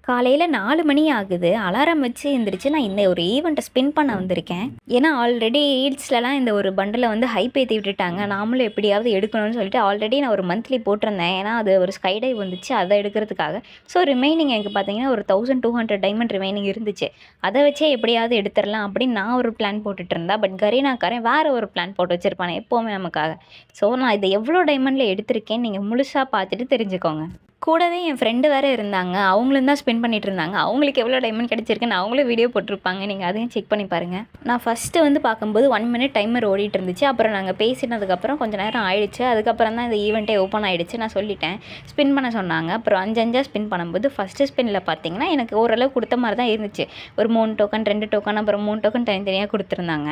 காலையில் 4 மணி ஆகுது. அலாரம் வச்சு எந்திரிச்சு நான் இந்த ஒரு ஈவெண்ட்டை ஸ்பின் பண்ண வந்திருக்கேன். ஏன்னா ஆல்ரெடி ரீல்ஸ்லலாம் இந்த ஒரு பண்டலை வந்து ஹைப் ஏற்றி விட்டுட்டாங்க. நாமளும் எப்படியாவது எடுக்கணும்னு சொல்லிட்டு ஆல்ரெடி நான் ஒரு மந்த்லி போட்டிருந்தேன். ஏன்னா அது ஒரு ஸ்கை டைவ் வந்துச்சு, அதை எடுக்கிறதுக்காக. ஸோ ரிமைனிங் எனக்கு பார்த்தீங்கன்னா ஒரு 1200 டைமண்ட் ரிமைனிங் இருந்துச்சு. அதை வச்சே எப்படியாவது எடுத்துடலாம் அப்படின்னு நான் ஒரு பிளான் போட்டுட்டு இருந்தேன். பட் கரீனாக்காரன் வேறு ஒரு பிளான் போட்டு வச்சுருப்பானே எப்போவுமே நமக்காக. ஸோ நான் இதை எவ்வளோ டைமண்டில் எடுத்திருக்கேன்னு நீங்கள் முழுசாக பார்த்துட்டு தெரிஞ்சுக்கோங்க. கூடவே என் ஃப்ரெண்டு வேறு இருந்தாங்க. அவங்களும் தான் ஸ்பெண்ட் பண்ணிட்டு இருந்தாங்க. அவங்களுக்கு எவ்வளோ டைமண்ட் கிடச்சிருக்குன்னு அவங்களும் வீடியோ போட்டிருப்பாங்க. நீங்கள் அதையும் செக் பண்ணி பாருங்கள். நான் ஃபஸ்ட்டு வந்து பார்க்கும்போது 1 மினிட் டைமர் ஓடிட்டு இருந்துச்சு. அப்புறம் நாங்கள் பேசினதுக்கப்புறம் கொஞ்சம் நேரம் ஆயிடுச்சு. அதுக்கப்புறம் தான் இந்த ஈவெண்ட்டே ஓப்பன் ஆகிடுச்சு. நான் சொல்லிட்டேன் ஸ்பின் பண்ண சொன்னாங்க. அப்புறம் 5 ஸ்பின் பண்ணும்போது ஃபஸ்ட்டு ஸ்பின்னில் பார்த்தீங்கன்னா எனக்கு ஓரளவு கொடுத்த மாதிரி தான் இருந்துச்சு. ஒரு 3 டோக்கன் 2 டோக்கன் அப்புறம் 3 டோக்கன் தனித்தனியாக கொடுத்துருந்தாங்க.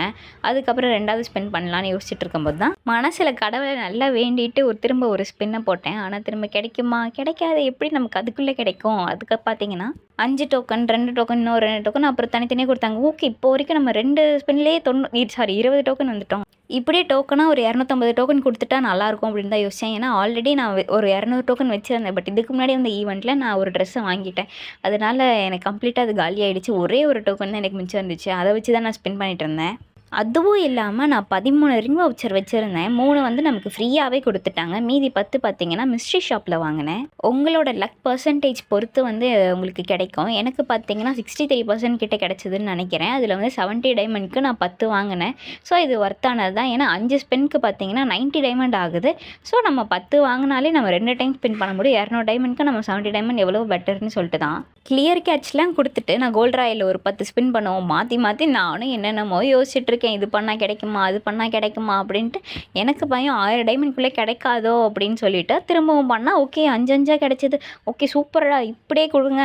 அதுக்கப்புறம் 2வது ஸ்பின் பண்ணலான்னு யோசிச்சுட்டு இருக்கும்போது தான் மனசில் கடவுளை நல்லா வேண்டிட்டு திரும்ப ஒரு ஸ்பின்னை போட்டேன். ஆனால் திரும்ப கிடைக்குமா கிடைக்காது, எப்படி நமக்கு அதுக்குள்ளே கிடைக்கும். அதுக்கு பார்த்தீங்கன்னா 5 டோக்கன் 2 டோக்கன் இன்னும் 2 டோக்கன் அப்புறம் தனித்தனியாக கொடுத்தாங்க. ஓகே, இப்போ வரைக்கும் நம்ம 2 ஸ்பின்லேயே 20 டோக்கன் வந்துட்டோம். இப்படியே டோக்கனாக ஒரு 250 டோக்கன் கொடுத்துட்டா நல்லாயிருக்கும் அப்படின்னு தான் யோசித்தேன். ஏன்னா ஆல்ரெடி நான் ஒரு 200 டோக்கன் வச்சுருந்தேன். பட் இதுக்கு முன்னாடி அந்த ஈவெண்ட்டில் நான் ஒரு ட்ரெஸ்ஸை வாங்கிட்டேன். அதனால் எனக்கு கம்ப்ளீட்டாக அது காலி ஆகிடுச்சு. ஒரே ஒரு டோக்கன் தான் எனக்கு மிச்சம் இருந்துச்சு. அதை வச்சு தான் நான் ஸ்பின் பண்ணிகிட்டு இருந்தேன். அதுவும் இல்லாமல் நான் 13 ரிங் வவுச்சர் வச்சுருந்தேன். 3 வந்து நமக்கு ஃப்ரீயாகவே கொடுத்துட்டாங்க. மீதி 10 பார்த்தீங்கன்னா மிஸ்ட்ரி ஷாப்பில் வாங்கினேன். உங்களோட லக் பர்சன்டேஜ் பொறுத்து வந்து உங்களுக்கு கிடைக்கும். எனக்கு பார்த்தீங்கன்னா 63% கிட்ட கிடச்சிதுன்னு நினைக்கிறேன். அதில் வந்து 70 டைமண்ட்க்கு நான் 10 வாங்கினேன். ஸோ இது ஒர்த்தானது தான். ஏன்னா 5 ஸ்பின்க்கு பார்த்தீங்கன்னா 90 டைமண்ட் ஆகுது. ஸோ நம்ம 10 வாங்கினாலே நம்ம 2 டைம் ஸ்பின் பண்ண முடியும். 200 டைமண்ட்க்கு நம்ம 70 டைமண்ட் எவ்வளோ பெட்டர்னு சொல்லிட்டு தான் கிளியர் கேட்ச்லாம் கொடுத்துட்டு நான் கோல்ட் ராயில் ஒரு 10 ஸ்பின் பண்ணுவோம். மாற்றி நானும் என்னென்னமோ யோசிச்சுட்டு இருக்கேன். இது பண்ணால் கிடைக்குமா அது பண்ணால் கிடைக்குமா அப்படின்ட்டு எனக்கு பயம் 1000 டைமண்ட்குள்ளே கிடைக்காதோ அப்படின்னு சொல்லிட்டு திரும்பவும் பண்ணால் ஓகே 5 கிடைச்சிது. ஓகே சூப்பரா, இப்படியே கொடுங்க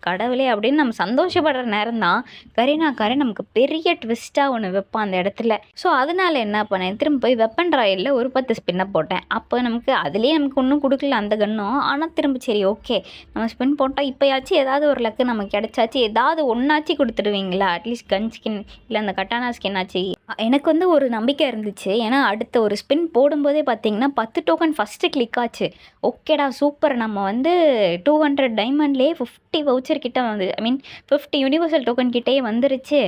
கடவுளே அப்படின்னு நம்ம சந்தோஷப்படுற நேரம் தான் கரீனாக்காரன் நமக்கு பெரிய ட்விஸ்ட்டாக ஒன்று வைப்பான் அந்த இடத்துல. ஸோ அதனால என்ன பண்ணேன், திரும்ப போய் வெப்பன் ராயலில் ஒரு 10 ஸ்பின்னை போட்டேன். அப்போ நமக்கு அதுலேயே நமக்கு ஒன்றும் கொடுக்கல அந்த கன்னும். ஆனால் திரும்ப சரி ஓகே நம்ம ஸ்பின் போட்டால் இப்போயாச்சும் ஏதாவது ஒரு லக்கு நமக்கு கிடைச்சாச்சு, ஏதாவது ஒன்றாச்சு கொடுத்துடுவீங்களா, அட்லீஸ்ட் கன் ஸ்கின் இல்லை அந்த கட்டானா ஸ்கின் ஆச்சு. எனக்கு வந்து ஒரு நம்பிக்கை இருந்துச்சு. ஏன்னா அடுத்த ஒரு ஸ்பின் போடும்போதே பார்த்தீங்கன்னா 10 டோக்கன் ஃபஸ்ட்டு கிளிக் ஆச்சு. ஓகேடா சூப்பர், நம்ம வந்து 200 டைமண்ட்லேயே 50 வவுச்சர் கிட்ட வந்து 50 யூனிவர்சல் டோக்கன் கிட்டே வந்துருச்சு.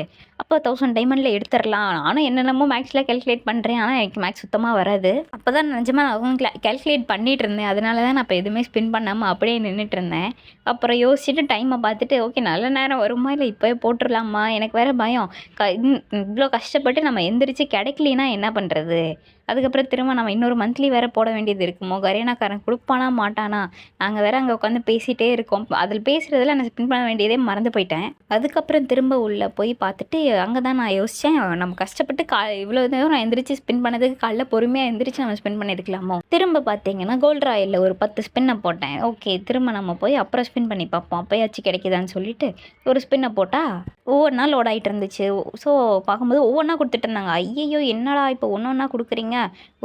அப்போ 1000 டைமண்டில் எடுத்துடலாம். நானும் என்னென்னமோ மேக்ஸில் கேல்குலேட் பண்ணுறேன். ஆனால் எனக்கு மேக்ஸ் சுத்தமாக வராது. அப்போ தான் நிஜமாக நான் அவங்க கேல்குலேட் பண்ணிகிட்டு இருந்தேன். அதனால தான் நான் இப்போ எதுவுமே ஸ்பின் பண்ணாமல் அப்படியே நின்றுட்டு இருந்தேன். அப்புறம் யோசிச்சுட்டு டைமை பார்த்துட்டு ஓகே நல்ல நேரம் வருமா இல்லை இப்போவே போட்டுடலாமா, எனக்கு வேறு பயம். இவ்வளோ கஷ்டப்பட்டு நம்ம எந்திரிச்சு கிடைக்கலினா என்ன பண்ணுறது. அதுக்கப்புறம் திரும்ப நம்ம இன்னொரு மந்த்லி வேறு போட வேண்டியது இருக்குமோ, கரீனாக்காரன் கொடுப்பானா மாட்டானா. நாங்கள் வேறு அங்கே உட்காந்து பேசிகிட்டே இருக்கோம். அதில் பேசுகிறதுல நான் ஸ்பின் பண்ண வேண்டியதே மறந்து போயிட்டேன். அதுக்கப்புறம் திரும்ப உள்ளே போய் பார்த்துட்டு அங்கே தான் நான் யோசித்தேன், நம்ம கஷ்டப்பட்டு இவ்வளோ நேரம் நான் எந்திரிச்சு ஸ்பின் பண்ணதுக்கு காலைல பொறுமையாக எந்திரிச்சு நம்ம ஸ்பின் பண்ணியிருக்கலாமோ. திரும்ப பார்த்தீங்கன்னா கோல்ட் ராயலில் ஒரு 10 ஸ்பின்னை போட்டேன். ஓகே திரும்ப நம்ம போய் அப்புறம் ஸ்பின் பண்ணி பார்ப்போம், அப்போயாச்சும் கிடைக்குதான்னு சொல்லிட்டு ஒரு ஸ்பின்னை போட்டால் ஒவ்வொன்றா லோட் ஆகிட்டு இருந்துச்சு. ஸோ பார்க்கும்போது ஒவ்வொன்றா கொடுத்துட்டு இருந்தாங்க. ஐயையோ என்னடா இப்போ ஒன்று ஒன்றா கொடுக்குறீங்க,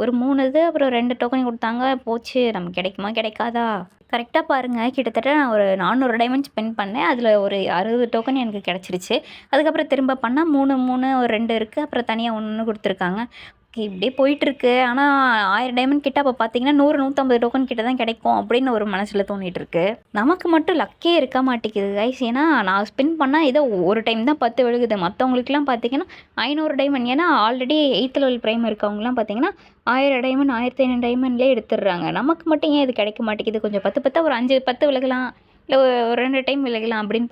ஒரு 3 இது அப்புறம் 2 டோக்கன் கொடுத்தாங்க, போச்சு நமக்கு கிடைக்குமா கிடைக்காதா. கரெக்டாக பாருங்கள், கிட்டத்தட்ட நான் ஒரு 400 டைமண்ட் ஸ்பெண்ட் பண்ணேன். அதில் ஒரு 60 டோக்கன் எனக்கு கிடச்சிருச்சு. அதுக்கப்புறம் திரும்ப பண்ணால் 3 ஒரு 2 இருக்குது, அப்புறம் தனியாக ஒன்று கொடுத்துருக்காங்க. ஓகே இப்படியே போயிட்டுருக்கு. ஆனால் 1000 டைமண்ட் கிட்ட அப்போ பார்த்தீங்கன்னா 100-150 டோக்கன் கிட்ட தான் கிடைக்கும் அப்படின்னு ஒரு மனசில் தோணிகிட்ருக்கு. நமக்கு மட்டும் லக்கே இருக்க மாட்டேங்குது கைஸ். ஏன்னா நான் ஸ்பின் பண்ணால் ஏதோ ஒரு டைம் தான் 10 விழுகுது. மற்றவங்களுக்குலாம் பார்த்தீங்கன்னா 500 டைமண்ட். ஏன்னா ஆல்ரெடி 8th லெவல் ப்ரைம் இருக்கவங்கலாம் பார்த்தீங்கன்னா 1000 டைமண்ட் 1500 டைமண்ட்லேயே எடுத்துடுறாங்க. நமக்கு மட்டும் ஏன் இது கிடைக்க மாட்டேங்குது. கொஞ்சம் 10 ஒரு 5-10 விலகலாம், இல்லை ஒரு 2 டைம் விலகலாம் அப்படின்னு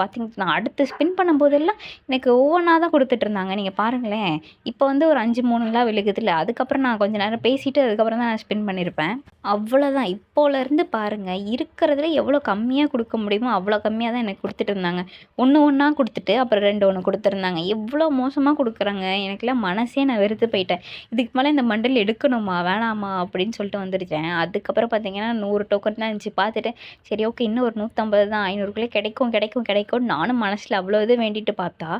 பார்த்தீங்கன்னா நான் அடுத்து ஸ்பின் பண்ணும்போதெல்லாம் எனக்கு ஒவ்வொன்றா தான் கொடுத்துட்டு இருந்தாங்க. நீங்கள் பாருங்களேன், இப்போ வந்து ஒரு 5-3லாம் விழுகுது இல்லை. அதுக்கப்புறம் நான் கொஞ்சம் நேரம் பேசிவிட்டு அதுக்கப்புறம் தான் நான் ஸ்பின் பண்ணியிருப்பேன். அவ்வளோதான். இப்போலேருந்து பாருங்கள், இருக்கிறதுல எவ்வளோ கம்மியாக கொடுக்க முடியுமோ அவ்வளோ கம்மியாக தான் எனக்கு கொடுத்துட்டு இருந்தாங்க. ஒன்றா கொடுத்துட்டு அப்புறம் 2 கொடுத்துருந்தாங்க. எவ்வளோ மோசமாக கொடுக்குறாங்க. எனக்குலாம் மனசே நான் வெறுத்து போயிட்டேன். இதுக்கு மேலே இந்த மண்டல் எடுக்கணுமா வேணாமா அப்படின்னு சொல்லிட்டு வந்துடுச்சேன். அதுக்கப்புறம் பார்த்தீங்கன்னா 100 டோக்கன் தான் இருந்துச்சு. பார்த்துட்டு சரி ஓகே இன்னும் ஒரு 150 தான், 500க்குள்ளே கிடைக்கும் நானும் மனசில் அவ்வளோ இது வேண்டிட்டு பார்த்தா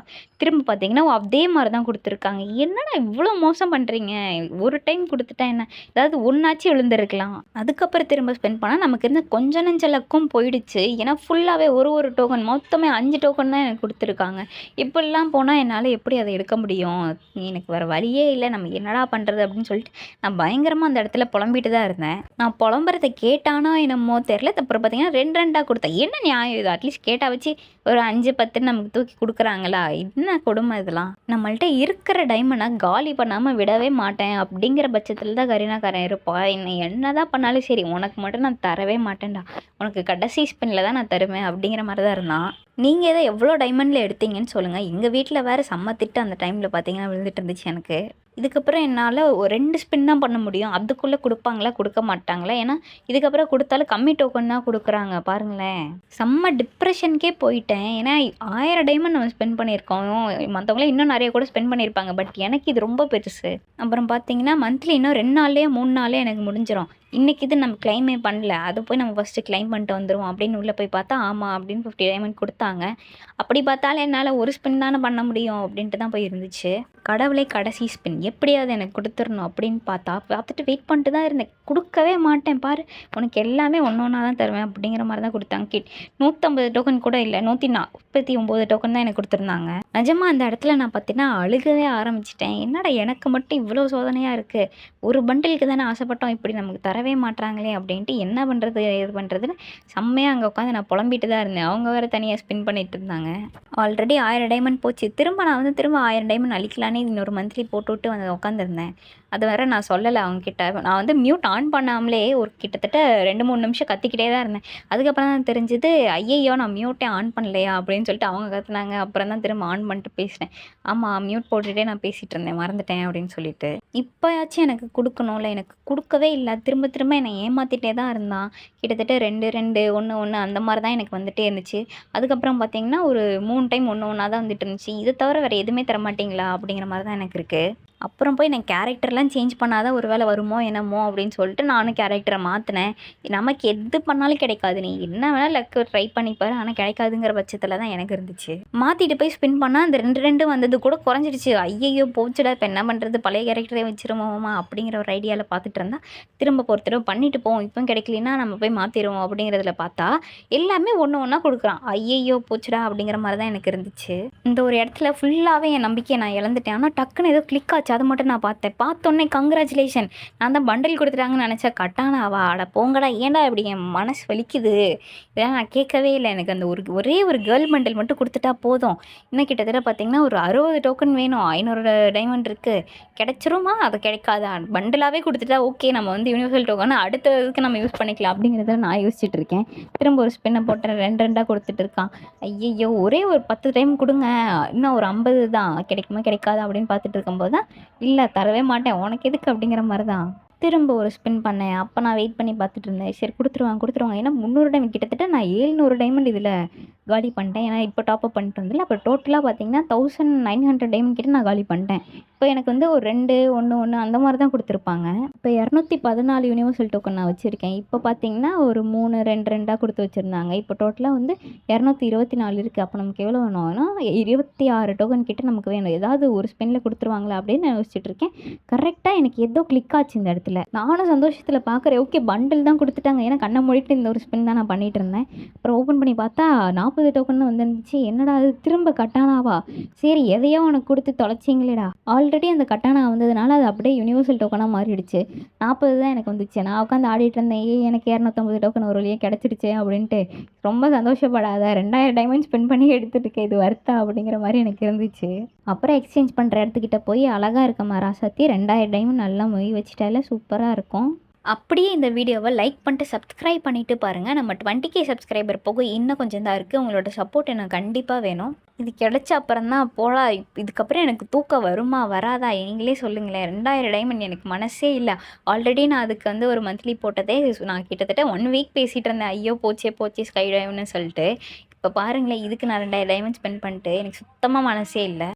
திரும்ப பார்த்தீங்கன்னா அதே மாதிரி தான் கொடுத்துருக்காங்க. என்னடா இவ்வளோ மோசம் பண்ணுறீங்க, ஒரு டைம் கொடுத்துட்டா என்ன, ஏதாவது ஒன்றாச்சும் விழுந்துருக்கலாம். அதுக்கப்புறம் திரும்ப ஸ்பெண்ட் பண்ணால் நமக்கு இருந்த கொஞ்சம் நெஞ்ச லக்கும் போயிடுச்சு. ஏன்னா ஃபுல்லாகவே ஒரு டோக்கன் மொத்தமே 5 டோக்கன் தான் எனக்கு கொடுத்துருக்காங்க. இப்படிலாம் போனால் என்னால் எப்படி அதை எடுக்க முடியும், எனக்கு வேறு வழியே இல்லை, நம்ம என்னடா பண்ணுறது அப்படின்னு சொல்லிட்டு நான் பயங்கரமாக அந்த இடத்துல புலம்பிட்டு தான் இருந்தேன். நான் புலம்புறதை கேட்டானோ என்னமோ தெரில. அப்புறம் பார்த்தீங்கன்னா 2 தான்டா கொடுத்தேன். என்ன நியாயம் இது? அட்லீஸ்ட் கேட்டா வச்சு ஒரு 5, 10ன்னு நமக்கு தூக்கி குடுக்குறாங்களா? என்ன கொடுமை இதெல்லாம்! நம்மள்ட்ட இருக்கிற டைமண்ட காலி பண்ணாம விடவே மாட்டேன் அப்படிங்கிற பட்சத்தில தான் கரீனாக்காரன் இருப்பா. என்னதான் பண்ணாலும் சரி, உனக்கு மட்டும் நான் தரவே மாட்டேன்டா. உனக்கு கடைசி ஸ்பின்ல தான் நான் தருவேன் அப்படிங்கிற மாரி தான் இருந்தான். நீங்க இத எவ்வளோ டைமண்ட்ல எடுத்தீங்கன்னு சொல்லுங்க. எங்க வீட்ல வேற செம்ம திட்டு அந்த டைம்ல பார்த்தீங்கன்னா விழுந்துட்டு இருந்துச்சு எனக்கு. இதுக்கப்புறம் என்னால ஒரு 2 ஸ்பின் தான் பண்ண முடியும். அதுக்குள்ள குடுப்பாங்களா? குடுக்க மாட்டாங்களா? ஏன்னா, இதுக்கப்புறம் குடுத்தாலும் கம்மி டோக்கன் தான் குடுக்குறாங்க பாருங்களேன். செம்ம டிப்ரஷனுக்கே போயிட்டேன். ஏன்னா 1000 டைமண்ட் நம்ம ஸ்பெண்ட் பண்ணியிருக்கோம். மத்தவங்கலாம் இன்னும் நெறைய கூட ஸ்பெண்ட் பண்ணியிருப்பாங்க. பட் எனக்கு இது ரொம்ப பெருசு. அப்புறம் பார்த்தீங்கன்னா, மந்த்லி இன்னும் 2 நாள்லயோ, 3 நாள்லயோ எனக்கு முடிஞ்சிரும். இன்னைக்கு இது நம்ம கிளைமே பண்ணல. அத போய் நம்ம ஃபர்ஸ்ட்டு கிளைம் பண்ணிட்டு வந்துருவோம் அப்படின்னு உள்ள போய் பார்த்தா, ஆமா அப்படின்னு 50 டைமண்ட் குடுத்தாங்க. அப்படி பார்த்தாலும் என்னால ஒரு ஸ்பின் தானே பண்ண முடியும் அப்படின்ட்டு தான் போய் இருந்துச்சு. கடவுளே கடைசி ஸ்பின் எப்படியாவது எனக்கு குடுத்துறணும் அப்படின்னு பார்த்துட்டு வெயிட் பண்ணிட்டு தான் இருந்தேன். குடுக்கவே மாட்டேன் பாரு, உனக்கு எல்லாமே ஒண்ணா தான் தருவேன் அப்படிங்கிற மாரி தான் குடுத்தாங்க. 150 டோக்கன் கூட இல்ல. 149 டோக்கன் தான் எனக்கு குடுத்துருந்தாங்க. நிஜமா அந்த இடத்துல நான் பார்த்தீங்கன்னா அழுகவே ஆரம்பிச்சுட்டேன். என்னடா எனக்கு மட்டும் இவ்வளோ சோதனையா இருக்கு. ஒரு பண்டிலுக்கு தானே ஆசைப்பட்டோம். இப்படி நமக்கு தரவே மாட்றாங்களே அப்படின்ட்டு என்ன பண்ணுறது, ஏது பண்ணுறதுன்னு செம்மையா அங்கே உட்காந்து நான் புலம்பிட்டு தான் இருந்தேன். அவங்க வேறு தனியாக ஸ்பின் பண்ணிட்டு இருந்தாங்க. ஆல்ரெடி 1000 டைமண்ட் போச்சு. நான் திரும்ப 1000 டைமண்ட் அழிக்கலான்னு இன்னொரு மந்த்லி போட்டுவிட்டு வந்து உட்காந்துருந்தேன். அது வேற நான் சொல்லலை அவங்ககிட்ட. நான் மியூட் ஆன் பண்ணாமலே ஒரு கிட்டத்தட்ட 2, 3 நிமிஷம் கத்திக்கிட்டே தான் இருந்தேன். அதுக்கப்புறம் தான் தெரிஞ்சுது, ஐயையோ நான் மியூட்டே ஆன் பண்ணலையா அப்படின்னு சொல்லிட்டு அவங்க கத்துனாங்க. அப்புறம் தான் திரும்ப ஆன் பண்ணிட்டு பேசினேன். ஆமாம், மியூட் போட்டுகிட்டே நான் பேசிகிட்டு இருந்தேன், மறந்துட்டேன் அப்படின்னு சொல்லிட்டு. இப்போயாச்சும் எனக்கு கொடுக்கணும்ல, எனக்கு கொடுக்கவே இல்லை. திரும்ப திரும்ப என்னை ஏமாற்றிட்டே தான் இருந்தான். கிட்டத்தட்ட 2, 2, 1, 1 அந்த மாதிரி தான் எனக்கு வந்துட்டே இருந்துச்சு. அதுக்கப்புறம் பார்த்தீங்கன்னா ஒரு 3 டைம் ஒன்றா தான் வந்துட்டு இருந்துச்சு. இதை தவிர வேறு எதுவுமே தர மாட்டீங்களா அப்படிங்கிற மாதிரி தான் எனக்கு இருக்குது. அப்புறம் போய் நான் கேரக்டர்லாம் சேஞ்ச் பண்ணாதான் ஒரு வேளை வருமோ என்னமோ அப்படின்னு சொல்லிட்டு நானும் கேரக்டரை மாற்றினேன். நமக்கு எது பண்ணாலும் கிடைக்காது, நீ என்ன வேணால் லக்கு ட்ரை பண்ணிப்பாரு, ஆனால் கிடைக்காதுங்கிற பட்சத்தில் தான் எனக்கு இருந்துச்சு. மாற்றிட்டு போய் ஸ்பின் பண்ணால் அந்த 2 வந்தது கூட குறைஞ்சிடுச்சு. ஐயையோ போச்சுடா, இப்போ என்ன பண்ணுறது, பழைய கேரக்டரே வச்சிருவோமா அப்படிங்கிற ஒரு ஐடியாவில் பார்த்துட்டு இருந்தா, திரும்ப ஒரு தடவை பண்ணிட்டு போவோம், இப்போ கிடைக்கலனா நம்ம போய் மாற்றிடுவோம் அப்படிங்கிறதுல பார்த்தா எல்லாமே ஒன்றா கொடுக்குறான். ஐயையோ போச்சுடா அப்படிங்கிற மாதிரி தான் எனக்கு இருந்துச்சு. இந்த ஒரு இடத்துல ஃபுல்லாகவே என் நம்பிக்கையை நான் இழந்துட்டேன். ஆனால் டக்குன்னு ஏதோ கிளிக் ஆச்சு. அது மட்டும் நான் பார்த்தேன். பார்த்தோன்னே கங்க்ராச்சுலேஷன், நான் தான் பண்டில் கொடுத்துட்டாங்கன்னு நினச்சேன். கட்டானாவா? அட போங்கடா, ஏன்டா இப்படி என் மனசு வலிக்குது. இதெல்லாம் நான் கேட்கவே இல்லை. எனக்கு அந்த ஒரே ஒரு கேர்ள் பண்டில் மட்டும் கொடுத்துட்டா போதும். இன்னும் கிட்டத்தட்ட பார்த்தீங்கன்னா ஒரு 60 டோக்கன் வேணும். 500 டைமண்ட் இருக்குது. கிடைச்சிருமா? அது கிடைக்காதா? பண்டிலாகவே கொடுத்துட்டா ஓகே, நம்ம யூனிவர்சல் டோக்கன் அடுத்த இதுக்கு நம்ம யூஸ் பண்ணிக்கலாம் அப்படிங்கிறத நான் யோசிச்சுட்டு இருக்கேன். திரும்ப ஒரு ஸ்பின்னை போட்டேன். 2 கொடுத்துட்டு இருக்கான். ஐயையோ, ஒரே ஒரு 10 டைம் கொடுங்க, இன்னும் ஒரு 50 தான், கிடைக்குமா கிடைக்காதா அப்படின்னு பார்த்துட்டு இருக்கும்போது தான், இல்லை தரவே மாட்டேன், உனக்கு எதுக்கு அப்படிங்கிற மாதிரி தான். திரும்ப ஒரு ஸ்பின் பண்ணேன். அப்போ நான் வெயிட் பண்ணி பார்த்துட்டு இருந்தேன். சரி கொடுத்துருவாங்க. ஏன்னா 300 டைமண்ட் கிட்டத்தட்ட நான் 700 டைமண்ட் இதில் காலி பண்ணிட்டேன். ஏன்னா இப்போ டாப்அப் பண்ணிட்டு வந்தில்ல. அப்போ டோட்டலாக பார்த்தீங்கன்னா 1900 டைமண்ட் கிட்ட நான் காலி பண்ணிட்டேன். இப்போ எனக்கு ஒரு 2, 1 அந்த மாதிரி தான் கொடுத்துருப்பாங்க. இப்போ 214 யூனிவர்சல் டோக்கன் நான் வச்சுருக்கேன். இப்போ பார்த்தீங்கன்னா ஒரு 3, 2 கொடுத்து வச்சுருந்தாங்க. இப்போ டோட்டலாக 224 இருக்குது. அப்போ நமக்கு எவ்வளோ வேணும்னா 26 டோக்கன் கிட்ட நமக்கு வேணும். ஏதாவது ஒரு ஸ்பின்னில் கொடுத்துருவாங்களா அப்படின்னு நான் யோசிச்சுட்டு இருக்கேன். கரெக்டாக எனக்கு ஏதோ கிளிக் ஆச்சு இந்த இடத்துல. நானும் சந்தோஷத்தில் பார்க்குறேன். ஓகே, பண்டில் தான் கொடுத்துட்டாங்க. ஏன்னா கண்ணை மூடிட்டு இந்த ஒரு ஸ்பின் தான் நான் பண்ணிட்டு இருந்தேன். அப்புறம் ஓப்பன் பண்ணி பார்த்தா 40 டோக்கன் வந்துருந்துச்சு. என்னடா அது, திரும்ப கட்டானாவா? சரி, எதையோ உனக்கு கொடுத்து தொலைச்சிங்களேடா. ஆல்ரெடி அந்த கட்டானா வந்ததுனால அது அப்படியே யூனிவர்சல் டோக்கனாக மாறிடுச்சு. 40 தான் எனக்கு வந்துச்சு. நான் உட்காந்து ஆடிட்டு இருந்தேன். எனக்கு 250 டோக்கன் ஒரு வழியாக கிடச்சிடுச்சு அப்படின்ட்டு ரொம்ப சந்தோஷப்படாத. 2000 டைமண்ட் ஸ்பெண்ட் பண்ணி எடுத்துட்டு இருக்கேன், இது வர்த்தா அப்படிங்கிற மாதிரி எனக்கு இருந்துச்சு. அப்புறம் எக்ஸ்சேஞ்ச் பண்ணுற இடத்துக்கிட்ட போய் அழகாக இருக்க மராசாத்தி 2000 டைமண்ட் நல்லா மொய் வச்சுட்டால சூப்பராக இருக்கும். அப்படியே இந்த வீடியோவை லைக் பண்ணிட்டு சப்ஸ்கிரைப் பண்ணிவிட்டு பாருங்கள். நம்ம 20K சப்ஸ்கிரைபர் போக இன்னும் கொஞ்சம் தான் இருக்குது. உங்களோட சப்போர்ட் எனக்கு கண்டிப்பாக வேணும். இது கிடைச்ச அப்புறம் தான் போடா, இதுக்கப்புறம் எனக்கு தூக்கம் வருமா வராதா நீங்களே சொல்லுங்களேன். 2000 டைமண்ட் எனக்கு மனசே இல்லை. ஆல்ரெடி நான் அதுக்கு ஒரு மந்த்லி போட்டதே நான் கிட்டத்தட்ட 1 வீக் பேசிகிட்டு இருந்தேன். ஐயோ போச்சே ஸ்கை டைம்னு சொல்லிட்டு. இப்போ பாருங்களேன், இதுக்கு நான் 2000 டைமண்ட் ஸ்பெண்ட் பண்ணிட்டு எனக்கு சுத்தமாக மனசே இல்லை.